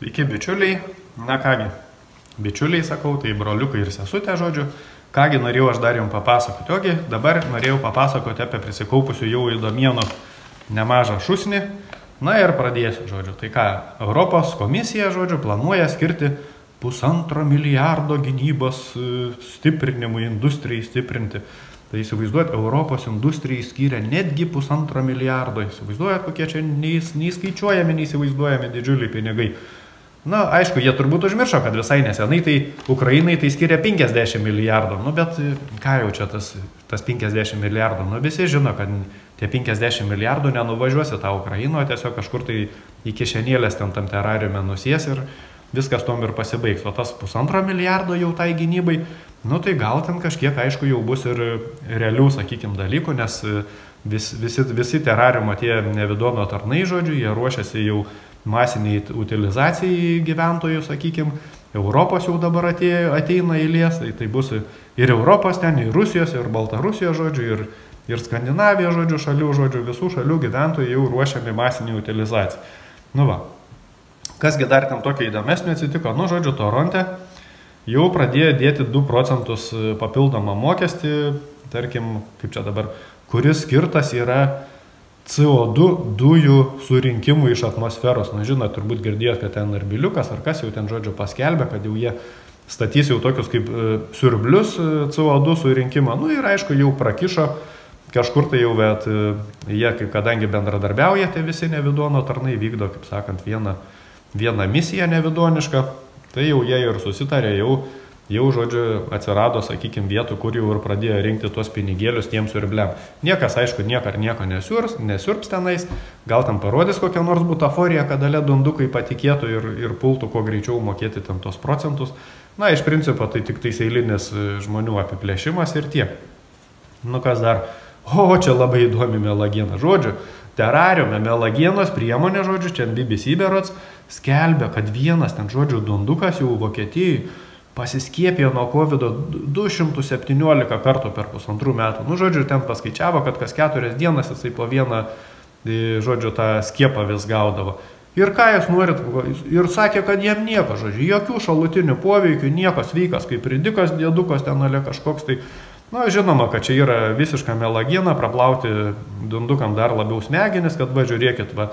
Sveiki, bičiuliai. Na kągi, bičiuliai sakau, tai broliukai ir sesutė, žodžiu. Kągi norėjau aš dar jums papasakoti. Ogi, dabar norėjau papasakoti apie prisikaupusių jau įdomienų nemažą šusnį. Na ir pradėsiu, žodžiu. Tai ką, Europos komisija, žodžiu, planuoja skirti 1,5 milijardo gynybos stiprinimui, industrijai stiprinti. Tai įsivaizduojat, Europos industrijai skiria netgi 1,5 milijardo. Įsivaizduojat, kokie čia neįskaičiuojami, neįsivaizduojami didžiuliai pinigai. Na, aišku, jie turbūt užmiršo, kad visai nesenai tai Ukrainai tai skiria 50 milijardų. Nu, bet ką jau čia tas 50 milijardų? Nu, visi žino, kad tie 50 milijardų nenuvažiuos į tą Ukrainą, tiesiog kažkur tai į kišenėlės ten tam terariume nusies ir viskas tom ir pasibaigs. O tas 1,5 milijardo jau tai gynybai, nu tai gal ten kažkiek, aišku, jau bus ir realių, sakykim, dalykų, nes visi terariumo tie nevidono tarnai, žodžiu, jie ruošiasi jau masiniai utilizacijai gyventojų, sakykim, Europos jau dabar ateina eilės, tai bus ir Europos ten, ir Rusijos, ir Baltarusijos, žodžiu, ir Skandinavijos, žodžiu, šalių, žodžiu, visų šalių gyventojai jau ruošiami masiniai utilizacijai. Nu va, kasgi dar ten tokio įdomesnio atsitiko, nu, žodžiu, Toronte jau pradėjo dėti 2 procentus papildomą mokestį, tarkim, kaip čia dabar, kuris skirtas yra CO2 dujų surinkimų iš atmosferos. Na, žinot, turbūt girdėjot, kad ten Arbiliukas ar kas jau ten, žodžiu, paskelbė, kad jau jie statys jau tokius kaip siurblius CO2 surinkimą. Nu ir aišku, jau prakišo kažkur tai jau, bet jie, kaip kadangi bendradarbiauja, tai visi nevidono tarnai vykdo, kaip sakant, vieną misiją nevidonišką, tai jau jie ir susitarė, jau žodžiu, atsirado, sakykime, vietų, kur jau ir pradėjo rinkti tuos pinigėlius tiems siurbliam. Niekas, aišku, nieko nesiurps tenais, gal ten parodys kokią nors butaforiją, kad ale dundukai patikėtų ir pultų kuo greičiau mokėti ten tos procentus. Na, iš principo, tai tik tais eilinis žmonių apiplėšimas ir tiek. Nu, kas dar? O, čia labai įdomi melagiena, žodžiu. Terariume melagienos priemonė, žodžiu, čia BBC berods skelbia, kad vienas ten, žodžiu, dundukas jau Vokietijai pasiskiepėjo nuo COVID 217 kartų per 1,5 metų. Nu, žodžiu, ten paskaičiavo, kad kas 4 dienas jisai po vieną, žodžiu, tą skiepą vis gaudavo. Ir ką jūs norit? Ir sakė, kad jiem nieko, žodžiu, jokių šalutinių poveikių, nieko, sveikas, kaip ridikas, dėdukas ten ale kažkoks tai. Na, žinoma, kad čia yra visiška melagiena, praplauti dundukam dar labiau smegenis, kad va, žiūrėkit, va,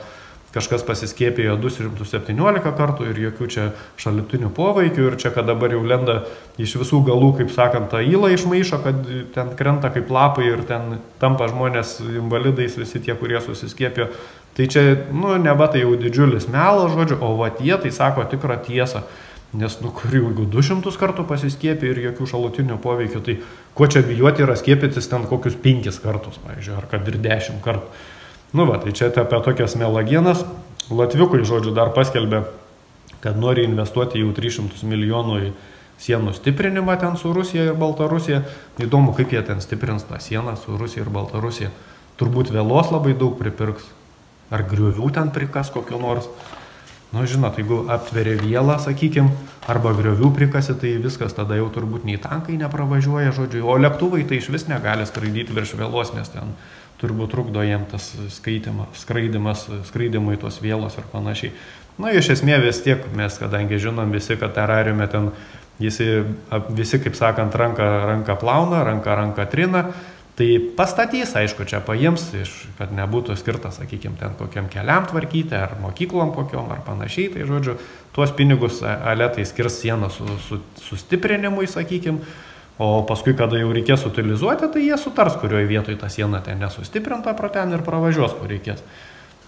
kažkas pasiskiepėjo 217 kartų ir jokių čia šalutinių poveikių ir čia, kad dabar jau lenda iš visų galų, kaip sakant, tą įlą išmaišo, kad ten krenta kaip lapai ir ten tampa žmonės invalidais visi tie, kurie susiskiepėjo. Tai čia, nu, neva tai jau didžiulis melas, žodžiu, o va tie tai sako tikrą tiesą. Nes, nu, kurių, jeigu 200 kartų pasiskiepė ir jokių šalutinių poveikių, tai ko čia bijoti yra skiepytis ten kokius 5 kartus, pavyzdžiui, ar kad ir 10 kartų. Nu va, tai čia apie tokias melagienas. Latviukai, žodžiu, dar paskelbė, kad nori investuoti jau 300 milijonų į sienų stiprinimą ten su Rusija ir Baltarusija. Įdomu, kaip jie ten stiprins tą sieną su Rusija ir Baltarusija. Turbūt vėlos labai daug pripirks. Ar griovių ten prikas kokio nors. Nu, žinot, jeigu aptveria vielą, sakykim, arba griovių prikasi, tai viskas tada jau turbūt nei tankai nepravažiuoja, žodžiu. O lėktuvai tai iš vis negali skraidyti virš vėlos, nes ten turbūt trukdo jiem tas skraidimui tos vėlos ir panašiai. Na, iš esmės vis tiek mes, kadangi žinom visi, kad terariume ten visi, kaip sakant, ranką plauna, ranką trina, tai pastatys, aišku, čia paims, kad nebūtų skirta, sakykime, ten kokiam keliam tvarkyti, ar mokyklom kokiom, ar panašiai, tai žodžiu, tuos pinigus aletai skirs sieną sustiprinimui, sakykime, o paskui, kada jau reikės utilizuoti, tai jie sutars, kurioje vietoje ta siena ten nesustiprinta pro ten ir pravažiuos, kur reikės.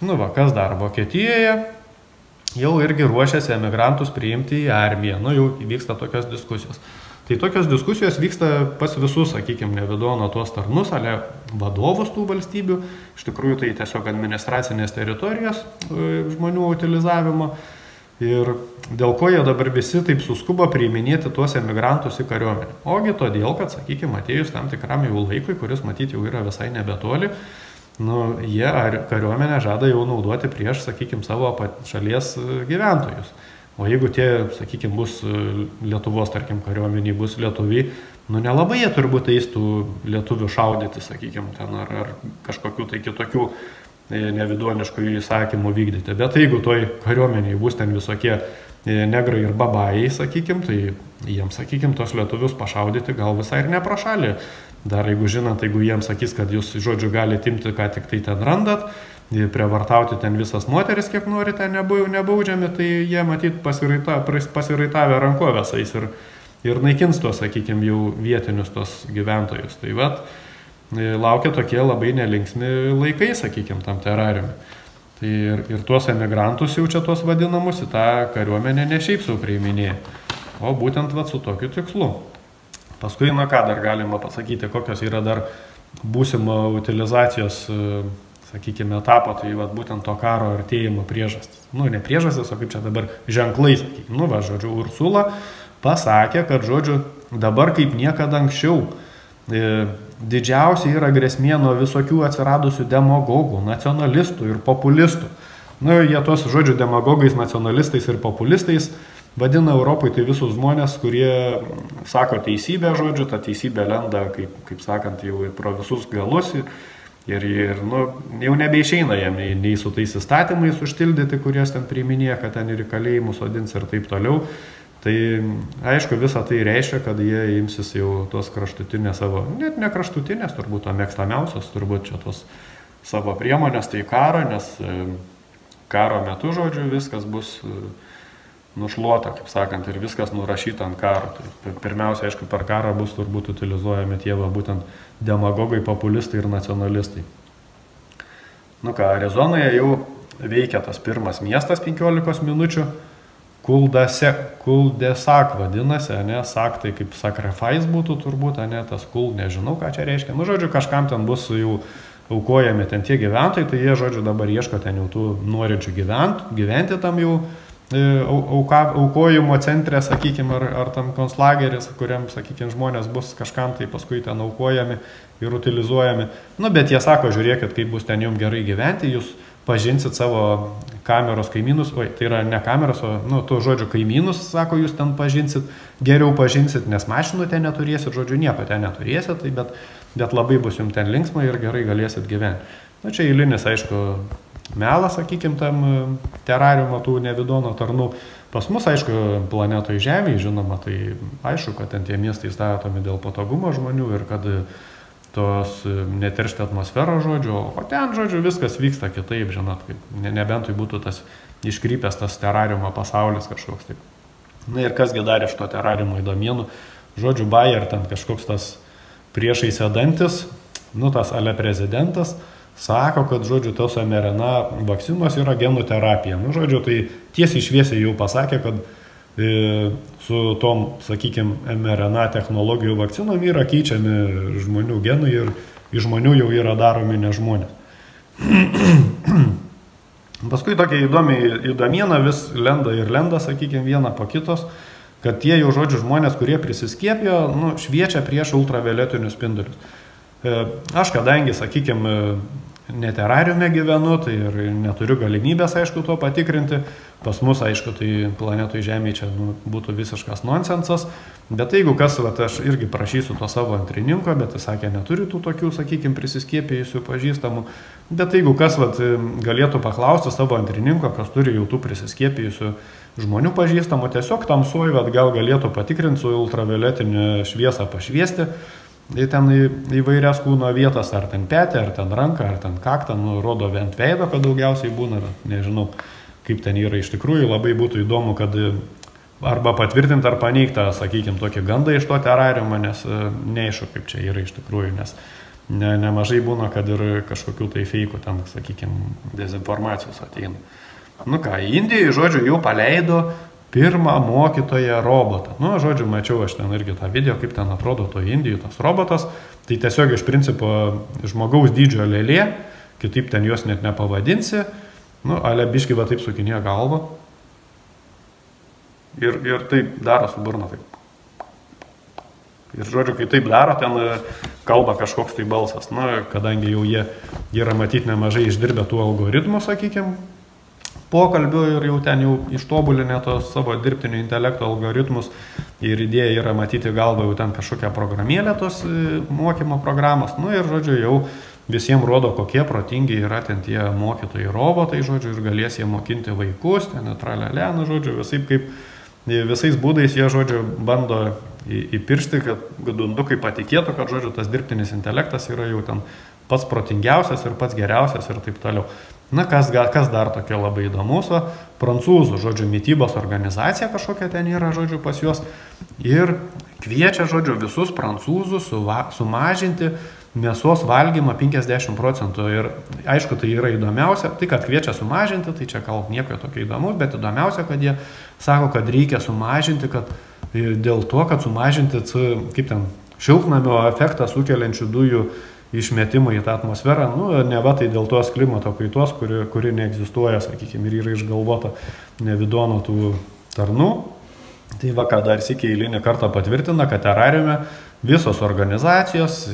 Nu va, kas dar? Vokietijoje jau irgi ruošiasi emigrantus priimti į armiją. Nu, jau vyksta tokios diskusijos. Tai tokios diskusijos vyksta pas visus, sakykime, nevidono tuos tarnus, ale vadovus tų valstybių. Iš tikrųjų, tai tiesiog administracinės teritorijos žmonių utilizavimo. Ir dėl ko jie dabar visi taip suskuba priiminėti tuos emigrantus į kariuomenę. Ogi todėl, kad, sakykime, atėjus tam tikram jau laikui, kuris matyti jau yra visai nebetoli, nu, jie kariuomenę žada jau naudoti prieš, sakykime, savo šalies gyventojus. O jeigu tie, sakykime, bus Lietuvos, tarkim, kariuomeniai bus lietuviai, nu, nelabai jie turbūt eistų lietuvių šaudyti, sakykime, ten ar kažkokių tai kitokių nevidoniškų įsakymų vykdyti. Bet jeigu toj kariuomeniai bus ten visokie negrai ir babajai, sakykim, tai jiems, sakykim, tos lietuvius pašaudyti gal visai ir neprašalį. Dar jeigu žinant, jeigu jiems sakys, kad jūs, žodžiu, galite imti, ką tik tai ten randat, prievartauti ten visas moteris, kiek norite, nebaudžiami, tai jie matyt pasiraitavę rankovės eis ir naikins tos, sakykim, jau vietinius tos gyventojus. Tai vat, laukia tokie labai nelinksmi laikai, sakykim, tam terariumi. Tai ir tuos emigrantus jau čia tuos vadinamus į tą kariuomenę ne šiaip sau priiminėja, o būtent vat su tokiu tikslu. Paskui, na ką dar galima pasakyti, kokios yra dar būsimo utilizacijos, sakykime, etapo, tai vat būtent to karo artėjimo priežastis. Nu, ne priežastis, o kaip čia dabar ženklai, sakykime. Nu, va, žodžiu, Ursula pasakė, kad, žodžiu, dabar kaip niekada anksčiau didžiausia yra grėsmė nuo visokių atsiradusių demagogų, nacionalistų ir populistų. Nu, jie tos, žodžiu, demagogais, nacionalistais ir populistais vadina Europai tai visus žmonės, kurie sako teisybę, žodžiu, ta teisybė lenda, kaip sakant, jau pro visus galus ir nu, jau nebeišeina jam nei su tais įstatymais užtildyti, kurios ten priiminėja, kad ten ir į kalėjimus sodins ir taip toliau. Tai aišku, visą tai reiškia, kad jie imsis jau tos kraštutinės savo, net ne kraštutinės, turbūt o mėgstamiausios, turbūt čia tos savo priemonės, tai karo, nes karo metu, žodžiu, viskas bus nušluota, kaip sakant, ir viskas nurašyta ant karo. Tai pirmiausia, aišku, per karą bus turbūt utilizuojami tie būtent demagogai, populistai ir nacionalistai. Nu ką, Arizonoje jau veikia tas pirmas miestas 15 minučių, Kuldesak vadinasi, ne, sak tai kaip sacrifice būtų turbūt, ne, tas kul, nežinau, ką čia reiškia. Nu, žodžiu, kažkam ten bus jau aukojami ten tie gyventojai, tai jie, žodžiu, dabar ieško ten jau tų norinčių gyventi tam jau aukojimo centre, sakykime, ar tam konclageris, kuriam, sakykime, žmonės bus kažkam tai paskui ten aukojami ir utilizuojami. Nu, bet jie sako, žiūrėkit, kaip bus ten jums gerai gyventi, jūs pažinsit savo kameros kaimynus, tai yra ne kameros, o, nu, to žodžio kaimynus, sako, jūs ten pažinsit, geriau pažinsit, nes mašinų ten neturėsit, žodžiu, nieko ten neturėsit, tai bet labai bus jums ten linksma ir gerai galėsit gyventi. Na, čia eilinis, aišku, melas, sakykim, tam terariumo tų nevidono tarnų. Pas mus, aišku, planetoje Žemėje, žinoma, tai aišku, kad ten tie miestai statomi dėl patogumo žmonių ir kad tos neteršti atmosferą, žodžiu, o ten, žodžiu, viskas vyksta kitaip, žinot, kaip nebent tai būtų tas iškrypęs tas terariumo pasaulis kažkoks taip. Na ir kasgi dar iš to terariumo įdomienų, žodžiu, Bayer ten kažkoks tas priešai sėdantis, nu tas ale prezidentas, sako, kad, žodžiu, tos mRNA vakcinos yra genų terapija. Nu, žodžiu, tai tiesiai šviesiai jau pasakė, kad su tom, sakykime, mRNA technologijų vakcinom yra keičiami žmonių genai ir iš žmonių jau yra daromi ne žmonės. Paskui tokia įdomiena vis lenda, sakykime, viena po kitos, kad tie jau, žodžiu, žmonės, kurie prisiskiepijo, nu, šviečia prieš ultravioletinius spindulius. Aš, kadangi, sakykime, ne terariume gyvenu, tai ir neturiu galimybės, aišku, to patikrinti. Pas mus, aišku, tai planetoje Žemėje čia būtų visiškas nonsensas. Bet jeigu kas, aš irgi prašysiu to savo antrininko, bet jis sakė, neturi tų tokių, sakykime, prisiskiepėjusių pažįstamų. Bet jeigu kas galėtų paklausti savo antrininko, kas turi jau tų prisiskiepėjusių žmonių pažįstamų, tiesiog tamsuoju, gal galėtų patikrinti su ultravioletinė šviesa pašviesti. Tai ten įvairias kūno vietas, ar ten petį, ar ten ranką, ar ten kaktą, rodo ant veido, kad daugiausiai būna, nežinau, kaip ten yra iš tikrųjų, labai būtų įdomu, kad arba patvirtinti, ar paneigti, sakykime, tokį gandą iš to terariumo, nes neaišku, kaip čia yra iš tikrųjų, nes nemažai būna, kad ir kažkokių tai feikų ten, sakykime, dezinformacijos ateina. Nu ką, Indijoje, žodžiu, jau paleido pirmą mokytoją robotą. Nu, žodžiu, mačiau aš ten irgi tą video, kaip ten atrodo to Indijoje tas robotas. Tai tiesiog iš principo žmogaus dydžio lėlė, kitaip ten jos net nepavadinsi. Nu, ale biški va taip sukinėja galvą. Ir taip daro su burna taip. Ir žodžiu, kai taip daro, ten kalba kažkoks tai balsas. Nu, kadangi jau jie yra matyti nemažai išdirbę tų algoritmų, sakykime, pokalbių ir jau ten jau ištobulinę tos savo dirbtinio intelekto algoritmus ir idėja yra matyti galva jau ten kažkokią programėlę tos mokymo programos. Nu ir, žodžiu, visiems rodo, kokie protingi yra ten tie mokytojai robotai, žodžiu, ir galės jie mokinti vaikus, ten tralelė, nu, žodžiu, visais būdais jie, žodžiu, bando įpiršti, kad dundukai patikėtų, kad, žodžiu, tas dirbtinis intelektas yra jau ten pats protingiausias ir pats geriausias ir taip toliau. Na, kas dar tokia labai įdomus, prancūzų, žodžiu, mitybos organizacija kažkokia ten yra, žodžiu, pas juos ir kviečia, žodžiu, visus prancūzus sumažinti mėsos valgymą 50%. Ir aišku, tai yra įdomiausia, tai kad kviečia sumažinti, tai čia gal nieko tokio įdomus, bet įdomiausia, kad jie sako, kad reikia sumažinti, kad dėl to, kad sumažinti, kaip ten, šiltnamio efektą sukeliančių dujų išmetimą į tą atmosferą, nu, neva tai dėl tos klimato kaitos, kuri neegzistuoja, sakykime, ir yra išgalvota nevidono tų tarnų. Tai va, ką dar sykį eilinį kartą patvirtina, kad terariume visos organizacijos,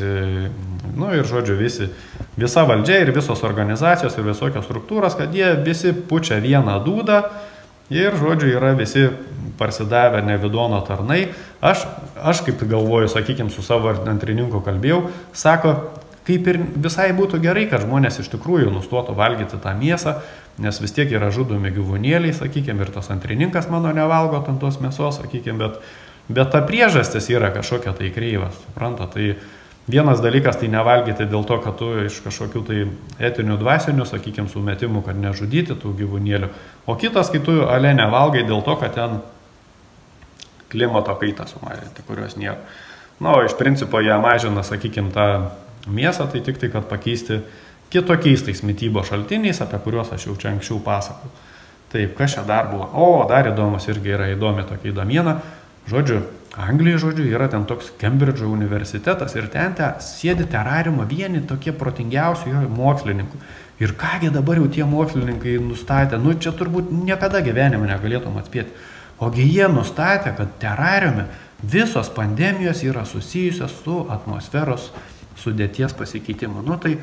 nu ir žodžiu, visa valdžia ir visos organizacijos ir visokios struktūros, kad jie visi pučia vieną dūdą ir, žodžiu, yra visi parsidavę nevidono tarnai. Aš kaip galvoju, sakykime, su savo antrininku kalbėjau, sako, kaip ir visai būtų gerai, kad žmonės iš tikrųjų nustotų valgyti tą mėsą, nes vis tiek yra žudomi gyvūnėliai, sakykime, ir tas antrininkas mano nevalgo ten tos mėsos, sakykime, bet ta priežastis yra kažkokia tai kreivas, supranta, tai vienas dalykas tai nevalgyti dėl to, kad tu iš kažkokių tai etinių dvasinių, sakykime, sumetimų, kad nežudyti tų gyvūnėlių, o kitas, kai tu ale nevalgai dėl to, kad ten klimato kaitą sumažinti, kurios nėra. Na, o iš principo jie mažina, sakykime, tą mėsą, tai tik tai, kad pakeisti kitokiais tais mitybos šaltiniais, apie kuriuos aš jau čia anksčiau pasakau. Taip, kas čia dar buvo? O, dar įdomus irgi yra įdomi tokia įdomiena. Žodžiu, Anglijoje, žodžiu, yra ten toks Kembridžo universitetas ir ten sėdi terariumo vieni tokie protingiausių mokslininkų. Ir kągi dabar jau tie mokslininkai nustatė, nu čia turbūt niekada gyvenime negalėtum atspėti. Ogi jie nustatė, kad terariume visos pandemijos yra susijusios su atmosferos sudėties pasikeitimu. Nu tai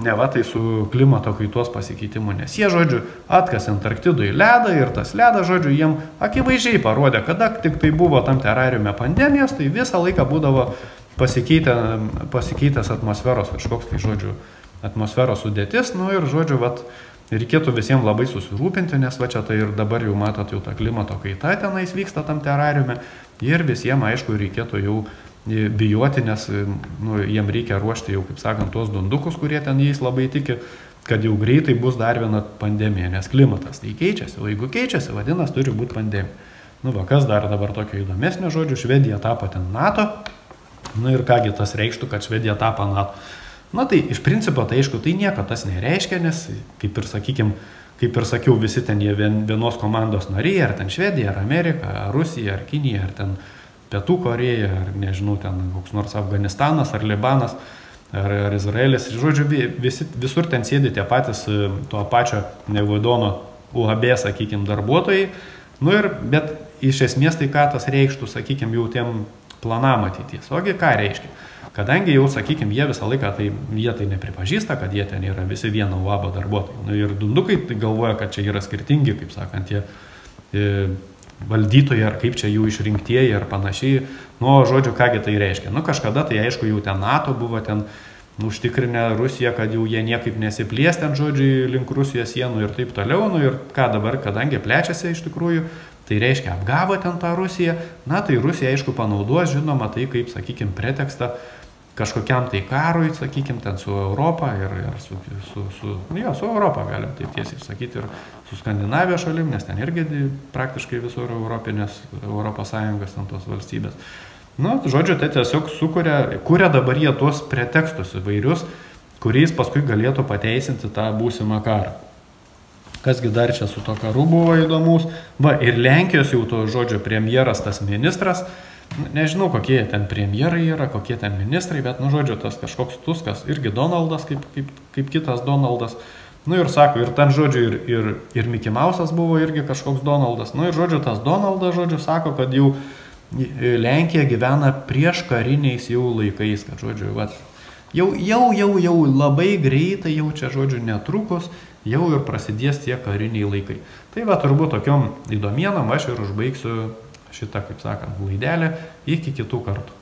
neva tai su klimato kaitos pasikeitimu, nes jie, žodžiu, atkasė Antarktidui ledą ir tas ledas, žodžiu, jiem akivaizdžiai parodė, kada tik tai buvo tam terariume pandemijos, tai visą laiką būdavo pasikeitęs atmosferos kažkoks tai, žodžiu, atmosferos sudėtis, nu ir, žodžiu, vat, reikėtų visiems labai susirūpinti, nes va čia tai ir dabar jau matot, jau ta klimato kaita tenais vyksta tam terariume ir visiems, aišku, reikėtų jau bijoti, nes nu, jiem reikia ruošti jau, kaip sakant, tuos dundukus, kurie ten jais labai tiki, kad jau greitai bus dar viena pandemija, nes klimatas tai keičiasi, o jeigu keičiasi, vadinasi, turi būti pandemija. Nu va, kas dar dabar tokio įdomesnio, žodžiu, Švedija tapo ten NATO, nu ir kągi tas reikštų, kad Švedija tapo NATO. Na tai iš principo, tai aišku, tai nieko tas nereiškia, nes kaip ir, sakykime, kaip ir sakiau, visi ten jie vienos komandos nariai, ar ten Švedija, ar Amerika, ar Rusija, ar Kinija, ar ten Pietų Korėja, ar nežinau, ten koks nors Afganistanas, ar Libanas, ar Izraelis. Žodžiu, visur ten sėdi tie patys to pačio nevidono UAB, sakykime, darbuotojai. Nu ir, bet iš esmės tai ką tas reikštų, sakykime, jau tiem planam ateities. Ogi ką reiškia? Kadangi jau, sakykime, jie visą laiką jie tai nepripažįsta, kad jie ten yra visi vieno UAB darbuotojai. Nu ir dundukai tai galvoja, kad čia yra skirtingi, kaip sakant, tie valdytojai, ar kaip čia jų išrinktieji, ar panašiai. Nu, žodžiu, kągi tai reiškia. Nu, kažkada tai, aišku, jau ten NATO buvo ten užtikrinę Rusiją, kad jau jie niekaip nesiplės ten, žodžiu, link Rusijos sienų ir taip toliau. Nu, ir ką dabar, kadangi plečiasi iš tikrųjų, tai reiškia apgavo ten tą Rusiją. Na, tai Rusija, aišku, panaudos, žinoma, tai kaip, sakykime, pretekstą kažkokiam tai karui, sakykime, ten su Europa ir su Europa, galim taip tiesiai sakyti, ir su Skandinavijos šalim, nes ten irgi praktiškai visur Europinės, Europos Sąjungos ten tos valstybės. Nu, žodžiu, tai tiesiog kuria dabar jie tuos pretekstus įvairius, kuriais paskui galėtų pateisinti tą būsimą karą. Kasgi dar čia su to karu buvo įdomus. Va, ir Lenkijos jau to, žodžiu, premjeras, tas ministras, nežinau, kokie ten premjerai yra, kokie ten ministrai, bet, nu, žodžiu, tas kažkoks Tuskas, irgi Donaldas, kaip kitas Donaldas. Nu, ir sako, ir ten, žodžiu, ir Mickey Mouse'as buvo irgi kažkoks Donaldas. Nu, ir, žodžiu, tas Donaldas, žodžiu, sako, kad jau Lenkija gyvena prieš kariniais jau laikais, kad, žodžiu, vat, jau labai greitai, jau čia, žodžiu, netrukus, jau ir prasidės tie kariniai laikai. Tai va, turbūt tokiom įdomienom aš ir užbaigsiu šitą, kaip sakant, laidelę. Iki kitų kartų.